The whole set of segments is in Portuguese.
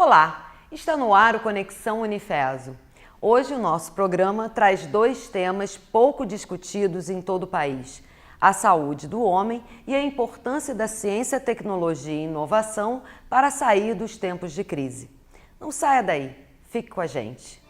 Olá, está no ar o Conexão Unifeso. Hoje o nosso programa traz dois temas pouco discutidos em todo o país: a saúde do homem e a importância da ciência, tecnologia e inovação para sair dos tempos de crise. Não saia daí, fique com a gente.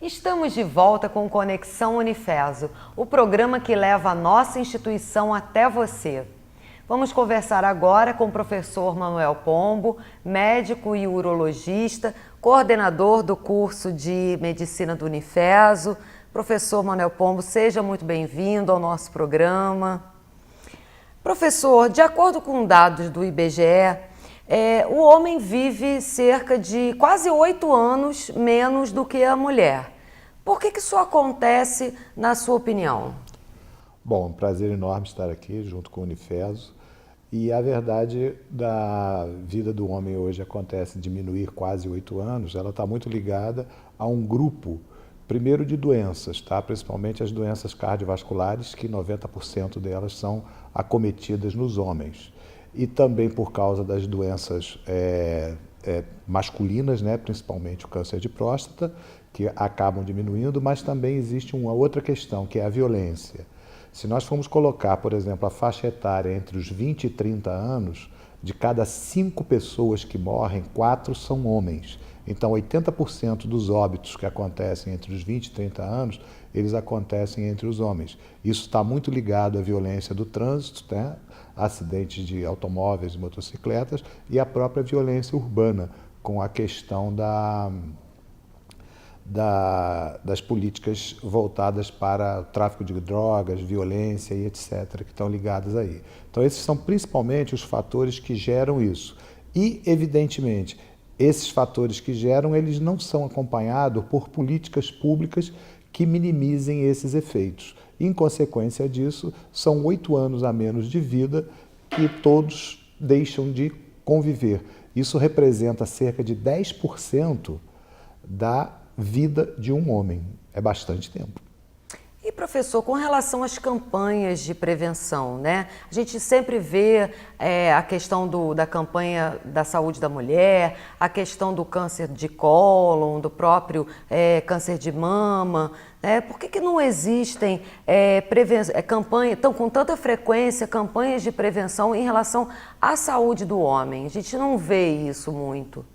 Estamos de volta com Conexão Unifeso, o programa que leva a nossa instituição até você. Vamos conversar agora com o professor Manuel Pombo, médico e urologista, coordenador do curso de Medicina do Unifeso. Professor Manuel Pombo, seja muito bem-vindo ao nosso programa. Professor, de acordo com dados do IBGE, o homem vive cerca de quase 8 anos menos do que a mulher. Por que isso acontece, na sua opinião? Bom, um prazer enorme estar aqui junto com o Unifeso. E a verdade da vida do homem hoje acontece diminuir quase 8 anos, ela está muito ligada a um grupo, primeiro de doenças, tá? Principalmente as doenças cardiovasculares, que 90% delas são acometidas nos homens. E também por causa das doenças masculinas, né? Principalmente o câncer de próstata, que acabam diminuindo, mas também existe uma outra questão, que é a violência. Se nós formos colocar, por exemplo, a faixa etária entre os 20 e 30 anos, de cada 5 pessoas que morrem, 4 são homens. Então, 80% dos óbitos que acontecem entre os 20 e 30 anos, eles acontecem entre os homens. Isso está muito ligado à violência do trânsito, né? Acidentes de automóveis e motocicletas, e à própria violência urbana, com a questão das políticas voltadas para o tráfico de drogas, violência e etc., que estão ligadas aí. Então, esses são principalmente os fatores que geram isso. E, evidentemente, esses fatores que geram, eles não são acompanhados por políticas públicas que minimizem esses efeitos. Em consequência disso, são 8 anos a menos de vida que todos deixam de conviver. Isso representa cerca de 10% da vida de um homem. É bastante tempo. E, professor, com relação às campanhas de prevenção, né? A gente sempre vê a questão da campanha da saúde da mulher, a questão do câncer de cólon, do próprio câncer de mama, né? Por que não existem campanhas, com tanta frequência, campanhas de prevenção em relação à saúde do homem? A gente não vê isso muito.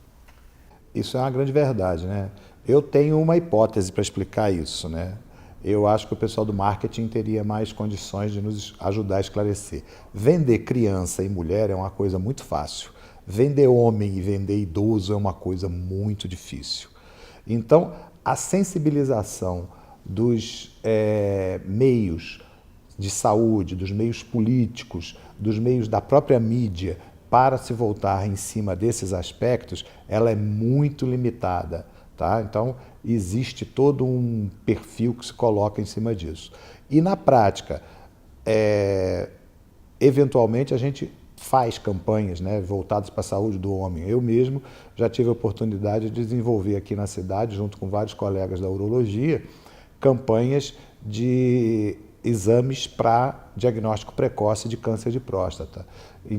Isso é uma grande verdade, né? Eu tenho uma hipótese para explicar isso, né? Eu acho que o pessoal do marketing teria mais condições de nos ajudar a esclarecer. Vender criança e mulher é uma coisa muito fácil. Vender homem e vender idoso é uma coisa muito difícil. Então, a sensibilização dos meios de saúde, dos meios políticos, dos meios da própria mídia, para se voltar em cima desses aspectos, ela é muito limitada. Tá? Então, existe todo um perfil que se coloca em cima disso. E na prática, eventualmente a gente faz campanhas, né, voltadas para a saúde do homem. Eu mesmo já tive a oportunidade de desenvolver aqui na cidade, junto com vários colegas da urologia, campanhas de exames para diagnóstico precoce de câncer de próstata.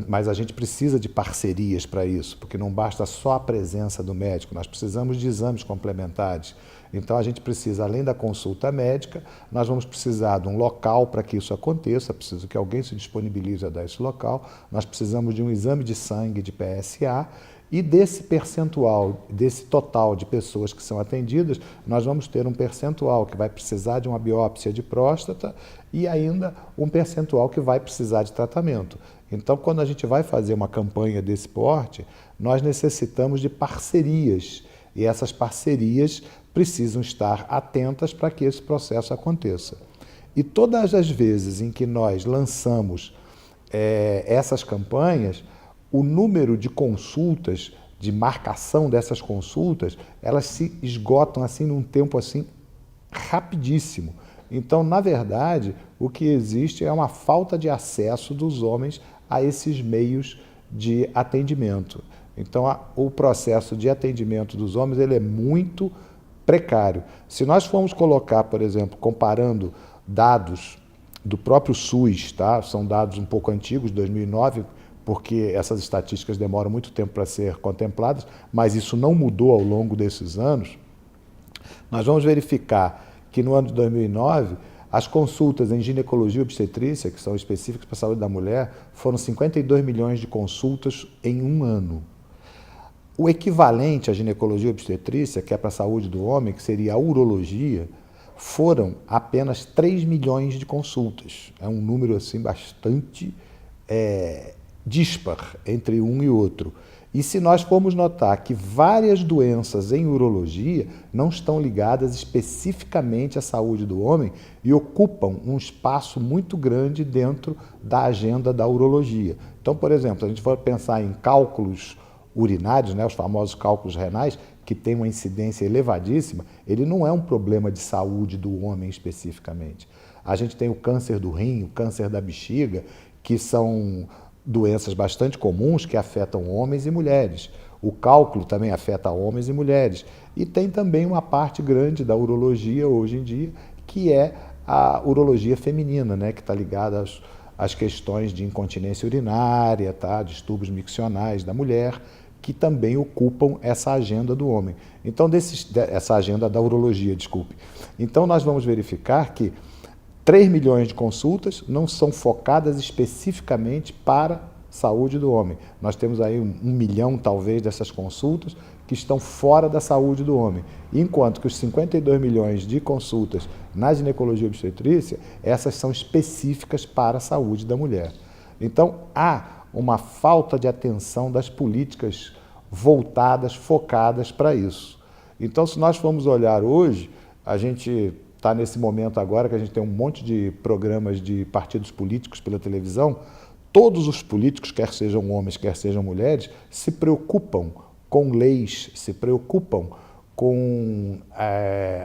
Mas a gente precisa de parcerias para isso, porque não basta só a presença do médico, nós precisamos de exames complementares. Então a gente precisa, além da consulta médica, nós vamos precisar de um local para que isso aconteça, preciso que alguém se disponibilize a dar esse local, nós precisamos de um exame de sangue de PSA, e desse percentual, desse total de pessoas que são atendidas, nós vamos ter um percentual que vai precisar de uma biópsia de próstata e ainda um percentual que vai precisar de tratamento. Então, quando a gente vai fazer uma campanha desse porte, nós necessitamos de parcerias, e essas parcerias precisam estar atentas para que esse processo aconteça. E todas as vezes em que nós lançamos essas campanhas, o número de consultas, de marcação dessas consultas, elas se esgotam assim num tempo assim rapidíssimo. Então, na verdade, o que existe é uma falta de acesso dos homens a esses meios de atendimento. Então, o processo de atendimento dos homens ele é muito precário. Se nós formos colocar, por exemplo, comparando dados do próprio SUS, tá? São dados um pouco antigos, 2009, porque essas estatísticas demoram muito tempo para ser contempladas, mas isso não mudou ao longo desses anos. Nós vamos verificar que no ano de 2009, as consultas em ginecologia e obstetrícia, que são específicas para a saúde da mulher, foram 52 milhões de consultas em um ano. O equivalente à ginecologia e obstetrícia, que é para a saúde do homem, que seria a urologia, foram apenas 3 milhões de consultas. É um número assim bastante díspar entre um e outro. E se nós formos notar que várias doenças em urologia não estão ligadas especificamente à saúde do homem e ocupam um espaço muito grande dentro da agenda da urologia. Então, por exemplo, se a gente for pensar em cálculos urinários, né, os famosos cálculos renais, que tem uma incidência elevadíssima, ele não é um problema de saúde do homem especificamente. A gente tem o câncer do rim, o câncer da bexiga, que são doenças bastante comuns que afetam homens e mulheres. O cálculo também afeta homens e mulheres. E tem também uma parte grande da urologia hoje em dia, que é a urologia feminina, né, que está ligada às questões de incontinência urinária, tá, distúrbios miccionais da mulher, que também ocupam essa agenda do homem. Então, essa agenda da urologia, desculpe. Então, nós vamos verificar que 3 milhões de consultas não são focadas especificamente para a saúde do homem. Nós temos aí 1 milhão, talvez, dessas consultas que estão fora da saúde do homem. Enquanto que os 52 milhões de consultas na ginecologia e obstetrícia, essas são específicas para a saúde da mulher. Então, há uma falta de atenção das políticas voltadas, focadas para isso. Então, se nós formos olhar hoje, a gente está nesse momento agora que a gente tem um monte de programas de partidos políticos pela televisão. Todos os políticos, quer sejam homens, quer sejam mulheres, se preocupam com leis, se preocupam com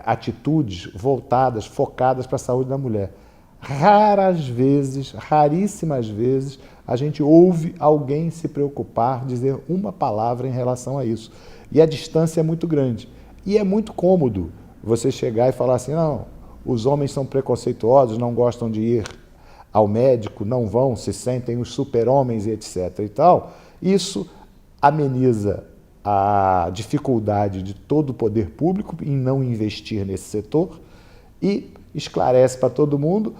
atitudes voltadas, focadas para a saúde da mulher. Raríssimas vezes, a gente ouve alguém se preocupar, dizer uma palavra em relação a isso. E a distância é muito grande. E é muito cômodo você chegar e falar assim, não, os homens são preconceituosos, não gostam de ir ao médico, não vão, se sentem os super-homens e etc. e tal. Isso ameniza a dificuldade de todo o poder público em não investir nesse setor e esclarece para todo mundo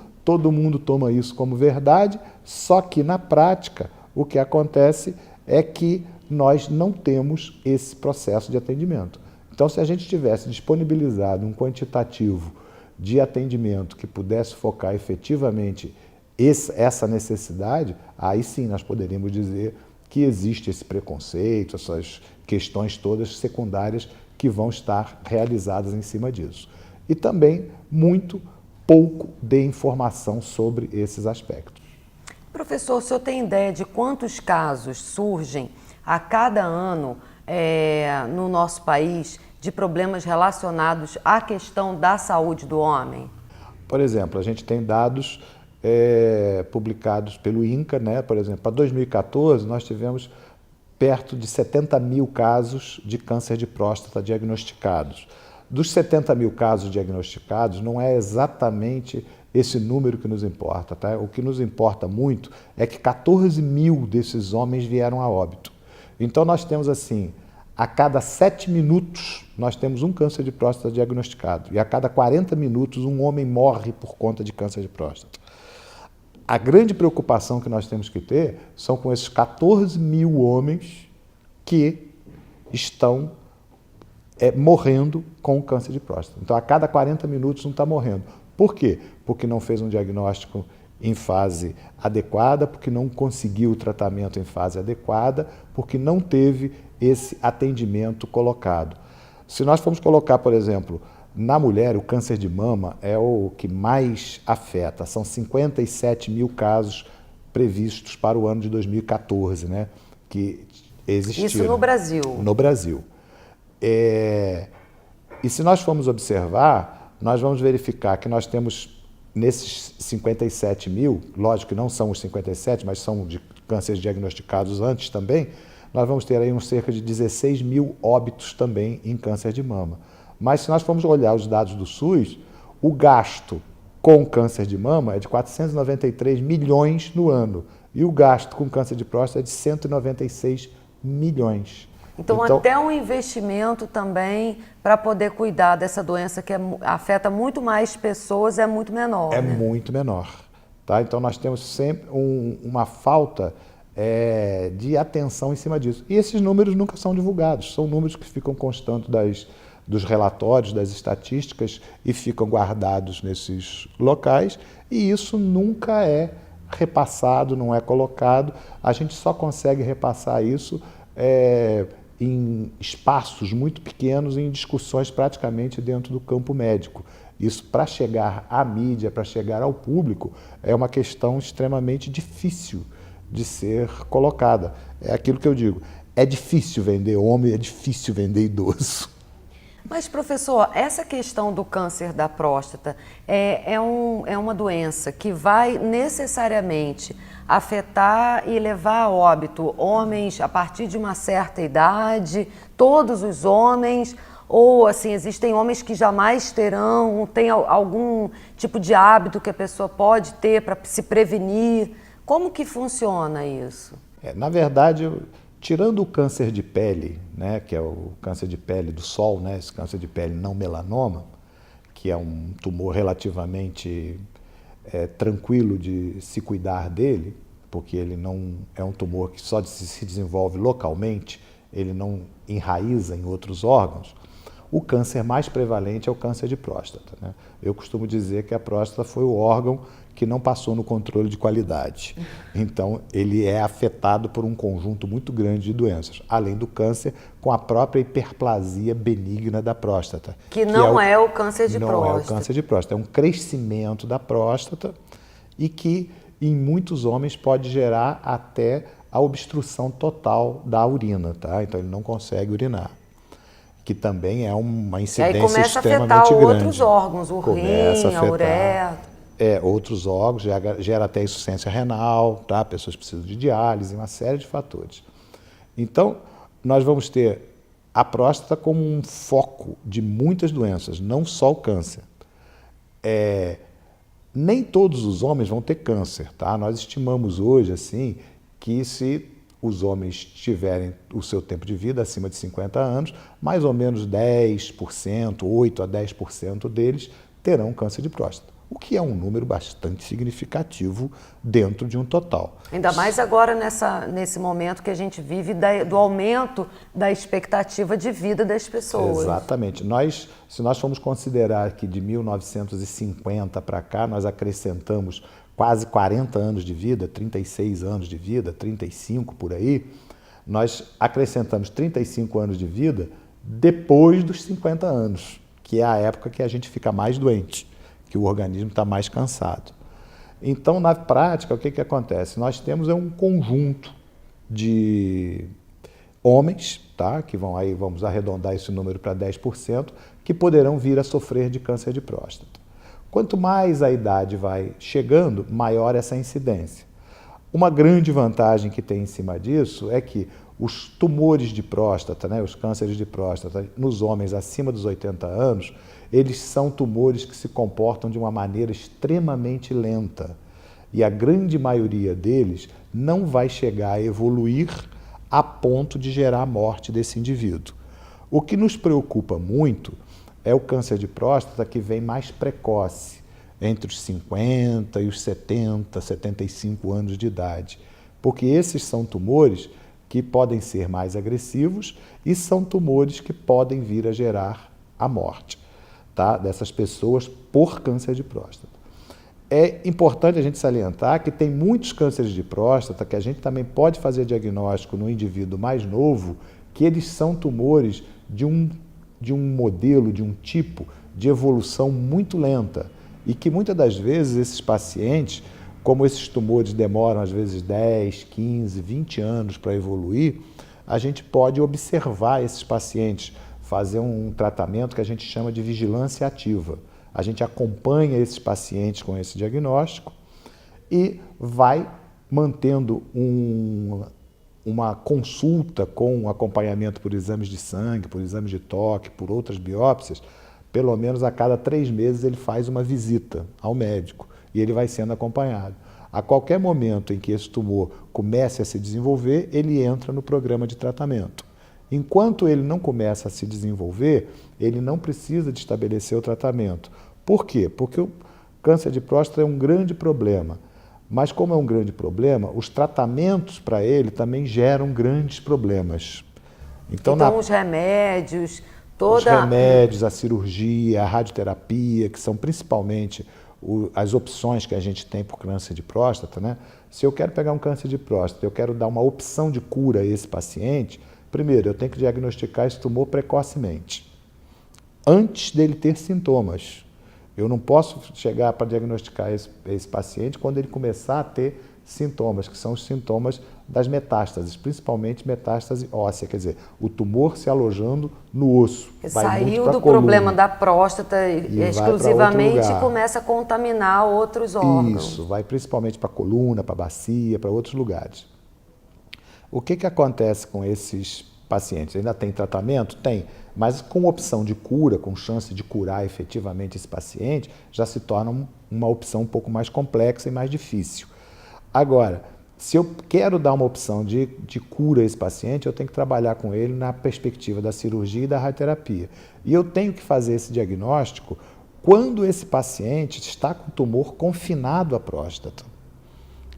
toma isso como verdade, só que na prática o que acontece é que nós não temos esse processo de atendimento. Então, se a gente tivesse disponibilizado um quantitativo de atendimento que pudesse focar efetivamente essa necessidade, aí sim nós poderíamos dizer que existe esse preconceito, essas questões todas secundárias que vão estar realizadas em cima disso. E também muito pouco de informação sobre esses aspectos. Professor, o senhor tem ideia de quantos casos surgem a cada ano no nosso país de problemas relacionados à questão da saúde do homem? Por exemplo, a gente tem dados publicados pelo INCA, né? Por exemplo, para 2014 nós tivemos perto de 70 mil casos de câncer de próstata diagnosticados. Dos 70 mil casos diagnosticados, não é exatamente esse número que nos importa, tá? O que nos importa muito é que 14 mil desses homens vieram a óbito. Então nós temos assim, a cada 7 minutos nós temos um câncer de próstata diagnosticado e a cada 40 minutos um homem morre por conta de câncer de próstata. A grande preocupação que nós temos que ter são com esses 14 mil homens que estão morrendo com câncer de próstata. Então, a cada 40 minutos um está morrendo. Por quê? Porque não fez um diagnóstico em fase adequada, porque não conseguiu o tratamento em fase adequada, porque não teve esse atendimento colocado. Se nós formos colocar, por exemplo, na mulher, o câncer de mama é o que mais afeta. São 57 mil casos previstos para o ano de 2014, né, que existiram. Isso no Brasil? No Brasil. E se nós formos observar, nós vamos verificar que nós temos, nesses 57 mil, lógico que não são os 57, mas são de cânceres diagnosticados antes também, nós vamos ter aí uns cerca de 16 mil óbitos também em câncer de mama. Mas se nós formos olhar os dados do SUS, o gasto com câncer de mama é de 493 milhões no ano e o gasto com câncer de próstata é de 196 milhões. Então até um investimento também para poder cuidar dessa doença que afeta muito mais pessoas é muito menor. É, né? muito menor. Tá? Então nós temos sempre uma falta de atenção em cima disso. E esses números nunca são divulgados, são números que ficam constantes dos relatórios, das estatísticas e ficam guardados nesses locais e isso nunca é repassado, não é colocado. A gente só consegue repassar isso em espaços muito pequenos, em discussões praticamente dentro do campo médico. Isso, para chegar à mídia, para chegar ao público, é uma questão extremamente difícil de ser colocada. É aquilo que eu digo, é difícil vender homem, é difícil vender idoso. Mas, professor, essa questão do câncer da próstata é uma doença que vai necessariamente afetar e levar a óbito homens a partir de uma certa idade, todos os homens, ou assim, existem homens que jamais terão, tem algum tipo de hábito que a pessoa pode ter para se prevenir? Como que funciona isso? Na verdade, tirando o câncer de pele, né, que é o câncer de pele do sol, né, esse câncer de pele não melanoma, que é um tumor relativamente tranquilo de se cuidar dele, porque ele não é um tumor que só se desenvolve localmente, ele não enraiza em outros órgãos. O câncer mais prevalente é o câncer de próstata, né? Eu costumo dizer que a próstata foi o órgão que não passou no controle de qualidade. Então, ele é afetado por um conjunto muito grande de doenças, além do câncer com a própria hiperplasia benigna da próstata. Que não é o câncer de próstata. Não é o câncer de próstata, é um crescimento da próstata e que, em muitos homens, pode gerar até a obstrução total da urina, tá? Então, ele não consegue urinar. Que também é uma incidência extremamente grande. Aí começa a afetar outros órgãos, o rim, a uretra. Outros órgãos, gera até insuficiência renal, tá? Pessoas precisam de diálise, uma série de fatores. Então, nós vamos ter a próstata como um foco de muitas doenças, não só o câncer. Nem todos os homens vão ter câncer, tá? Nós estimamos hoje, assim, que se os homens tiverem o seu tempo de vida acima de 50 anos, mais ou menos 10%, 8 a 10% deles terão câncer de próstata, o que é um número bastante significativo dentro de um total. Ainda mais agora nesse momento que a gente vive do aumento da expectativa de vida das pessoas. Exatamente. Se nós formos considerar que de 1950 para cá nós acrescentamos quase 40 anos de vida, 36 anos de vida, 35 por aí, nós acrescentamos 35 anos de vida depois dos 50 anos, que é a época que a gente fica mais doente, que o organismo está mais cansado. Então, na prática, o que acontece? Nós temos um conjunto de homens, tá? Que vão aí, vamos arredondar esse número para 10%, que poderão vir a sofrer de câncer de próstata. Quanto mais a idade vai chegando, maior essa incidência. Uma grande vantagem que tem em cima disso é que os tumores de próstata, né, os cânceres de próstata, nos homens acima dos 80 anos, eles são tumores que se comportam de uma maneira extremamente lenta. E a grande maioria deles não vai chegar a evoluir a ponto de gerar a morte desse indivíduo. O que nos preocupa muito é o câncer de próstata que vem mais precoce, entre os 50 e os 70, 75 anos de idade, porque esses são tumores que podem ser mais agressivos e são tumores que podem vir a gerar a morte, tá, dessas pessoas por câncer de próstata. É importante a gente salientar que tem muitos cânceres de próstata que a gente também pode fazer diagnóstico no indivíduo mais novo, que eles são tumores de um modelo, de um tipo de evolução muito lenta e que muitas das vezes esses pacientes, como esses tumores demoram às vezes 10, 15, 20 anos para evoluir, a gente pode observar esses pacientes, fazer um tratamento que a gente chama de vigilância ativa. A gente acompanha esses pacientes com esse diagnóstico e vai mantendo uma consulta com acompanhamento por exames de sangue, por exames de toque, por outras biópsias, pelo menos a cada 3 meses ele faz uma visita ao médico e ele vai sendo acompanhado. A qualquer momento em que esse tumor comece a se desenvolver, ele entra no programa de tratamento. Enquanto ele não começa a se desenvolver, ele não precisa de estabelecer o tratamento. Por quê? Porque o câncer de próstata é um grande problema. Mas como é um grande problema, os tratamentos para ele também geram grandes problemas. Então os remédios, os remédios, a cirurgia, a radioterapia, que são principalmente as opções que a gente tem por câncer de próstata, né? Se eu quero pegar um câncer de próstata, eu quero dar uma opção de cura a esse paciente, primeiro, eu tenho que diagnosticar esse tumor precocemente, antes dele ter sintomas. Eu não posso chegar para diagnosticar esse paciente quando ele começar a ter sintomas, que são os sintomas das metástases, principalmente metástase óssea, quer dizer, o tumor se alojando no osso. Saiu do problema da próstata exclusivamente e começa a contaminar outros órgãos. Isso, vai principalmente para a coluna, para a bacia, para outros lugares. O que acontece com esses pacientes? Ainda tem tratamento? Tem, mas com opção de cura, com chance de curar efetivamente esse paciente, já se torna uma opção um pouco mais complexa e mais difícil. Agora, se eu quero dar uma opção de cura a esse paciente, eu tenho que trabalhar com ele na perspectiva da cirurgia e da radioterapia. E eu tenho que fazer esse diagnóstico quando esse paciente está com o tumor confinado à próstata.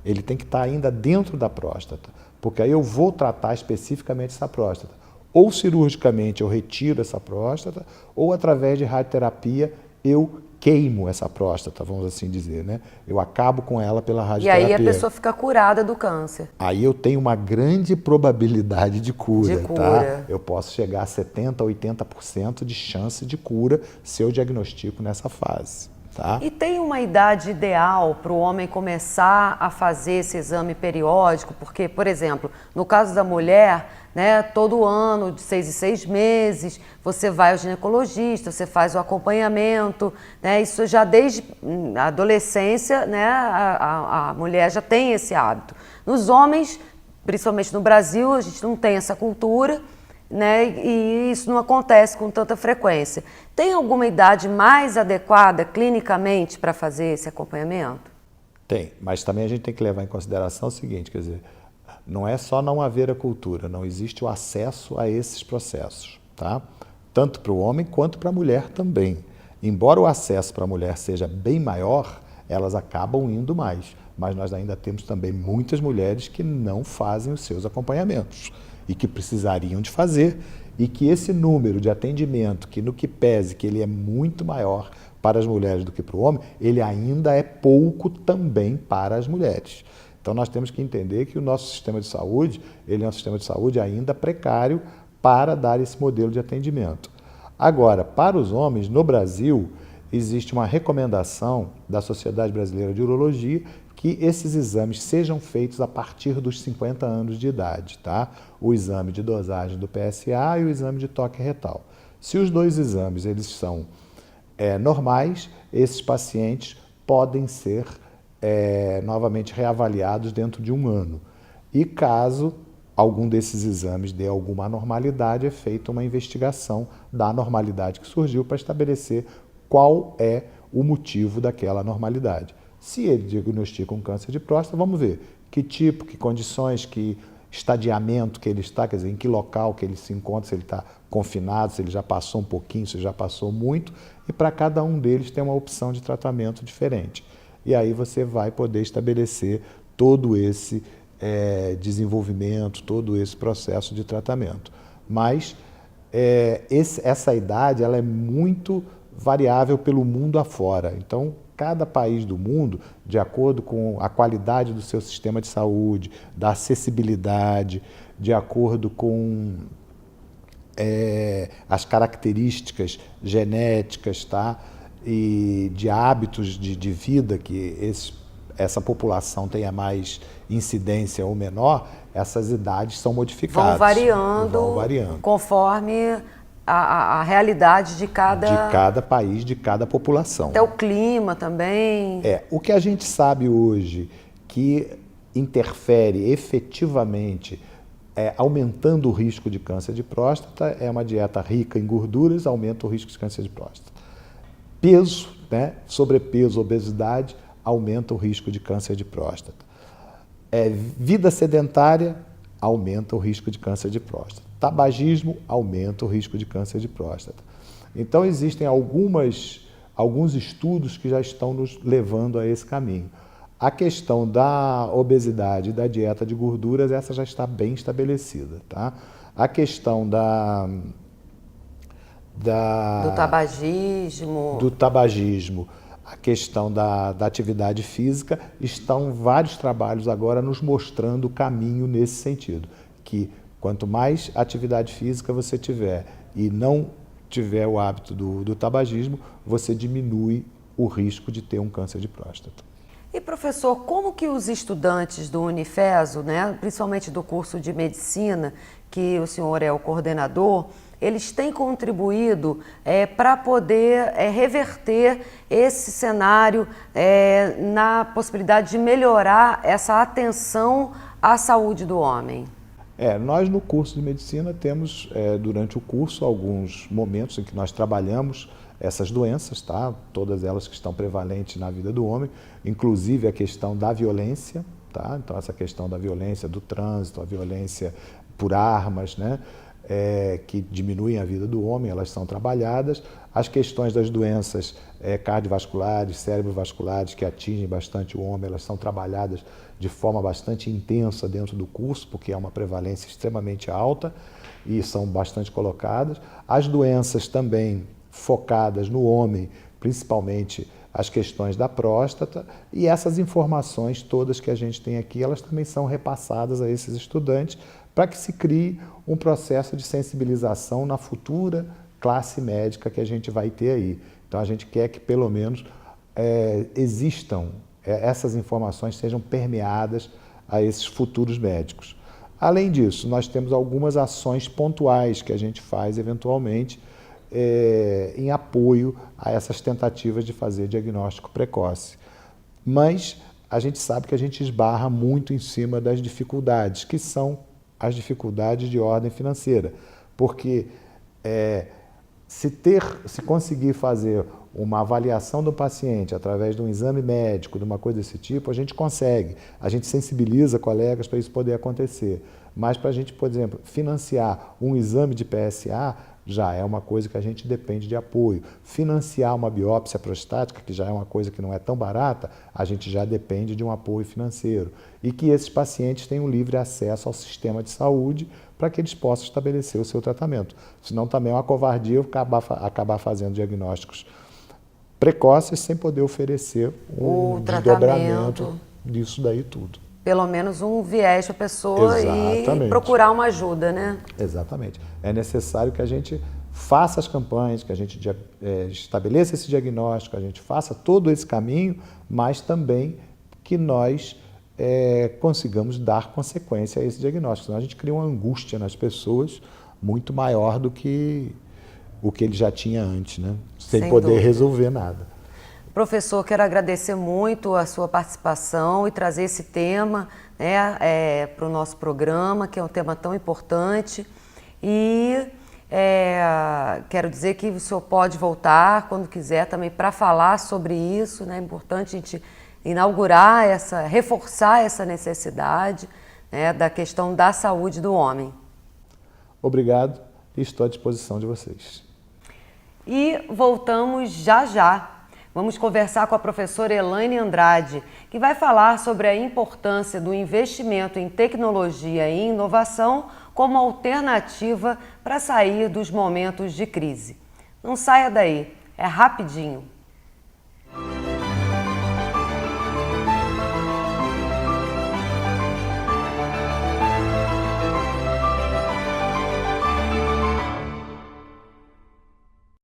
Ele tem que estar ainda dentro da próstata, porque aí eu vou tratar especificamente essa próstata. Ou cirurgicamente eu retiro essa próstata, ou através de radioterapia eu queimo essa próstata, vamos assim dizer, né? Eu acabo com ela pela radioterapia. E aí a pessoa fica curada do câncer. Aí eu tenho uma grande probabilidade de cura, tá? Eu posso chegar a 70%, 80% de chance de cura se eu diagnostico nessa fase, tá? E tem uma idade ideal para o homem começar a fazer esse exame periódico? Porque, por exemplo, no caso da mulher, né, todo ano, de 6 em 6 meses, você vai ao ginecologista, você faz o acompanhamento, né, isso já desde a adolescência, né, a mulher já tem esse hábito. Nos homens, principalmente no Brasil, a gente não tem essa cultura, né, e isso não acontece com tanta frequência. Tem alguma idade mais adequada clinicamente para fazer esse acompanhamento? Tem, mas também a gente tem que levar em consideração o seguinte, quer dizer, não é só não haver a cultura, não existe o acesso a esses processos, tá? Tanto para o homem quanto para a mulher também. Embora o acesso para a mulher seja bem maior, elas acabam indo mais, mas nós ainda temos também muitas mulheres que não fazem os seus acompanhamentos e que precisariam de fazer, e que esse número de atendimento, que no que pese que ele é muito maior para as mulheres do que para o homem, ele ainda é pouco também para as mulheres. Então nós temos que entender que o nosso sistema de saúde, ele é um sistema de saúde ainda precário para dar esse modelo de atendimento. Agora, para os homens, no Brasil, existe uma recomendação da Sociedade Brasileira de Urologia que esses exames sejam feitos a partir dos 50 anos de idade, tá? O exame de dosagem do PSA e o exame de toque retal. Se os dois exames eles são normais, esses pacientes podem ser novamente reavaliados dentro de 1 ano. E caso algum desses exames dê alguma anormalidade, é feita uma investigação da anormalidade que surgiu para estabelecer qual é o motivo daquela anormalidade. Se ele diagnostica um câncer de próstata, vamos ver que tipo, que condições, que estadiamento que ele está, quer dizer, em que local que ele se encontra, se ele está confinado, se ele já passou um pouquinho, se já passou muito, e para cada um deles tem uma opção de tratamento diferente. E aí você vai poder estabelecer todo esse desenvolvimento, todo esse processo de tratamento. Mas essa idade ela é muito variável pelo mundo afora. Então, cada país do mundo, de acordo com a qualidade do seu sistema de saúde, da acessibilidade, de acordo com as características genéticas, tá? E de hábitos de vida que essa população tenha mais incidência ou menor, essas idades são modificadas. Vão variando conforme a realidade de cada país, de cada população. Até o clima também. O que a gente sabe hoje que interfere efetivamente aumentando o risco de câncer de próstata, é uma dieta rica em gorduras, aumenta o risco de câncer de próstata. Peso, né, sobrepeso, obesidade, aumenta o risco de câncer de próstata. Vida sedentária, aumenta o risco de câncer de próstata. Tabagismo, aumenta o risco de câncer de próstata. Então, existem alguns estudos que já estão nos levando a esse caminho. A questão da obesidade e da dieta de gorduras, essa já está bem estabelecida, tá? A questão do tabagismo, a questão da atividade física, estão vários trabalhos agora nos mostrando o caminho nesse sentido, que quanto mais atividade física você tiver e não tiver o hábito do tabagismo, você diminui o risco de ter um câncer de próstata. E professor, como que os estudantes do Unifeso, né, principalmente do curso de medicina, que o senhor é o coordenador, eles têm contribuído para poder reverter esse cenário na possibilidade de melhorar essa atenção à saúde do homem? Nós no curso de medicina temos, durante o curso, alguns momentos em que nós trabalhamos essas doenças, tá? Todas elas que estão prevalentes na vida do homem, inclusive a questão da violência, tá? Então essa questão da violência do trânsito, a violência por armas, né? Que diminuem a vida do homem, elas são trabalhadas. As questões das doenças cardiovasculares, cerebrovasculares, que atingem bastante o homem, elas são trabalhadas de forma bastante intensa dentro do curso, porque é uma prevalência extremamente alta e são bastante colocadas. As doenças também focadas no homem, principalmente as questões da próstata, e essas informações todas que a gente tem aqui, elas também são repassadas a esses estudantes para que se crie um processo de sensibilização na futura classe médica que a gente vai ter aí. Então a gente quer que pelo menos existam, essas informações sejam permeadas a esses futuros médicos. Além disso, nós temos algumas ações pontuais que a gente faz eventualmente em apoio a essas tentativas de fazer diagnóstico precoce. Mas a gente sabe que a gente esbarra muito em cima das dificuldades, que são as dificuldades de ordem financeira, porque se conseguir fazer uma avaliação do paciente através de um exame médico, de uma coisa desse tipo, a gente consegue, a gente sensibiliza colegas para isso poder acontecer. Mas para a gente, por exemplo, financiar um exame de PSA, já é uma coisa que a gente depende de apoio. Financiar uma biópsia prostática, que já é uma coisa que não é tão barata, a gente já depende de um apoio financeiro. E que esses pacientes tenham livre acesso ao sistema de saúde para que eles possam estabelecer o seu tratamento. Senão também é uma covardia acabar fazendo diagnósticos precoces sem poder oferecer um desdobramento disso daí tudo. Pelo menos um viés para a pessoa e procurar uma ajuda, né? Exatamente. É necessário que a gente faça as campanhas, que a gente estabeleça esse diagnóstico, que a gente faça todo esse caminho, mas também que nós consigamos dar consequência a esse diagnóstico. Senão a gente cria uma angústia nas pessoas muito maior do que o que ele já tinha antes, né? Sem poder resolver nada. Professor, quero agradecer muito a sua participação e trazer esse tema, né, para o nosso programa, que é um tema tão importante. E quero dizer que o senhor pode voltar quando quiser também para falar sobre isso, né? É importante a gente inaugurar reforçar essa necessidade, né, da questão da saúde do homem. Obrigado e estou à disposição de vocês. E voltamos já já. Vamos conversar com a professora Elaine Andrade, que vai falar sobre a importância do investimento em tecnologia e inovação como alternativa para sair dos momentos de crise. Não saia daí, é rapidinho.